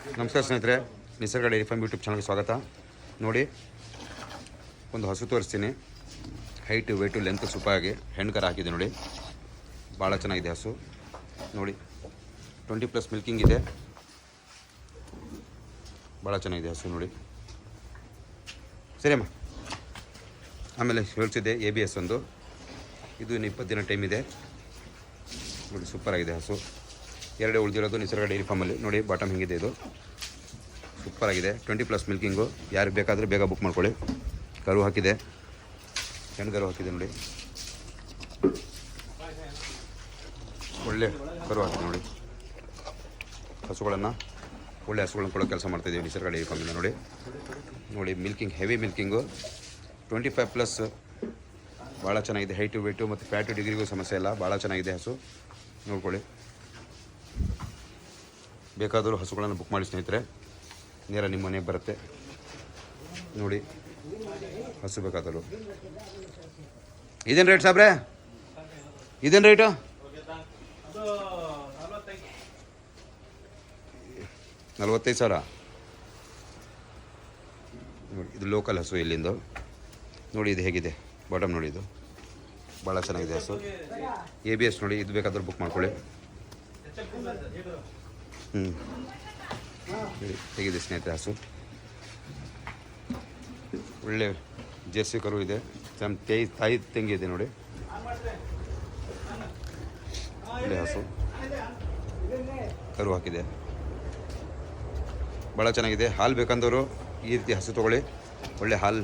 ನಮಸ್ಕಾರ ಸ್ನೇಹಿತರೆ, ನಿಸರ್ಗ ಡೈರಿ ಫಾರ್ಮ್ ಯೂಟ್ಯೂಬ್ ಚಾನಲ್ಗೆ ಸ್ವಾಗತ. ನೋಡಿ, ಒಂದು ಹಸು ತೋರಿಸ್ತೀನಿ. ಹೈಟು ವೆಯ್ಟು ಲೆಂತ್ ಸೂಪರಾಗಿ ಹೆಣ್ಕರ ಹಾಕಿದೆ ನೋಡಿ. ಭಾಳ ಚೆನ್ನಾಗಿದೆ ಹಸು ನೋಡಿ. 20+ ಮಿಲ್ಕಿಂಗ್ ಇದೆ. ಭಾಳ ಚೆನ್ನಾಗಿದೆ ಹಸು ನೋಡಿ. ಸರಿಯಮ್ಮ. ಆಮೇಲೆ ಹೇಳ್ತಿದ್ದೆ ABS ಒಂದು, ಇದು ಇನ್ನು 20 ದಿನ ಟೈಮ್ ಇದೆ ನೋಡಿ. ಸೂಪರಾಗಿದೆ ಹಸು. ಎರಡೇ ಉಳಿದಿರೋದು ನಿಸರ್ಗ ಡೈರಿ ಫಾರ್ಮಲ್ಲಿ ನೋಡಿ. ಬಾಟಮ್ ಹೆಂಗಿದೆ, ಇದು ಸೂಪರಾಗಿದೆ. 20+ ಮಿಲ್ಕಿಂಗು. ಯಾರಿಗೆ ಬೇಕಾದರೆ ಬೇಗ ಬುಕ್ ಮಾಡ್ಕೊಳ್ಳಿ. ಕರು ಹಾಕಿದೆ, ಹೆಣ್ಗರು ಹಾಕಿದೆ ನೋಡಿ. ಒಳ್ಳೆ ಕರು ಹಾಕಿದೆ ನೋಡಿ. ಒಳ್ಳೆ ಹಸುಗಳನ್ನು ಕೊಡೋ ಕೆಲಸ ಮಾಡ್ತಾಯಿದ್ದೀವಿ ನಿಸರ್ಗ ಡೈರಿ ಫಾರ್ಮಿಂದ ನೋಡಿ. Milking heavy milking. 25+. ಭಾಳ ಚೆನ್ನಾಗಿದೆ. ಹೈಟು ವೆಯ್ಟು ಮತ್ತು ಫ್ಯಾಟು ಡಿಗ್ರಿಗೂ ಸಮಸ್ಯೆ ಇಲ್ಲ. ಭಾಳ ಚೆನ್ನಾಗಿದೆ ಹಸು. ನೋಡ್ಕೊಳ್ಳಿ. ಬೇಕಾದರೂ ಹಸುಗಳನ್ನು ಬುಕ್ ಮಾಡಿ ಸ್ನೇಹಿತರೆ, ನೇರ ನಿಮ್ಮ ಮನೆಗೆ ಬರುತ್ತೆ ನೋಡಿ. ಹಸು ಬೇಕಾದರೂ ಇದೇನು ರೇಟ್ ಸಾಬ್ರೆ? ಇದೇನು ರೇಟು? 45,000 ನೋಡಿ. ಇದು ಲೋಕಲ್ ಹಸು ಇಲ್ಲಿಂದು ನೋಡಿ. ಇದು ಹೇಗಿದೆ ಬಾಟಮ್ ನೋಡಿ. ಇದು ಭಾಳ ಚೆನ್ನಾಗಿದೆ ಹಸು. ABS ನೋಡಿ. ಇದು ಬೇಕಾದರೂ ಬುಕ್ ಮಾಡ್ಕೊಳ್ಳಿ. ಹೇಗಿದೆ ಸ್ನೇಹಿತರೆ ಹಸು? ಒಳ್ಳೆ ಜೆರ್ಸಿ ಕರು ಇದೆ. ತಾಯಿ ತೆಂಗಿದೆ ನೋಡಿ. ಒಳ್ಳೆ ಹಸು ಕರು ಹಾಕಿದೆ. ಭಾಳ ಚೆನ್ನಾಗಿದೆ. ಹಾಲು ಬೇಕಂದವರು ಈ ರೀತಿ ಹಸು ತೊಗೊಳ್ಳಿ. ಒಳ್ಳೆ ಹಾಲು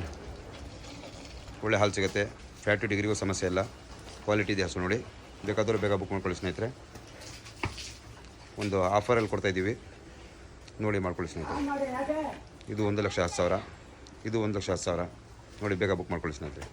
ಸಿಗುತ್ತೆ. ಫ್ಯಾಟು ಡಿಗ್ರಿಗೂ ಸಮಸ್ಯೆ ಇಲ್ಲ. ಕ್ವಾಲಿಟಿ ಇದೆ ಹಸು ನೋಡಿ. ಬೇಕಾದರೂ ಬೇಗ ಬುಕ್ ಮಾಡ್ಕೊಳ್ಳಿ ಸ್ನೇಹಿತರೆ. ಒಂದು ಆಫರಲ್ಲಿ ಕೊಡ್ತಾಯಿದ್ದೀವಿ ನೋಡಿ, ಮಾಡ್ಕೊಳ್ಳಿ ಸ್ನೇಹಿತರೆ. ಇದು 1,10,000. ಇದು 1,10,000 ನೋಡಿ. ಬೇಗ ಬುಕ್ ಮಾಡ್ಕೊಳ್ಳಿ ಸ್ನೇಹಿತರೆ.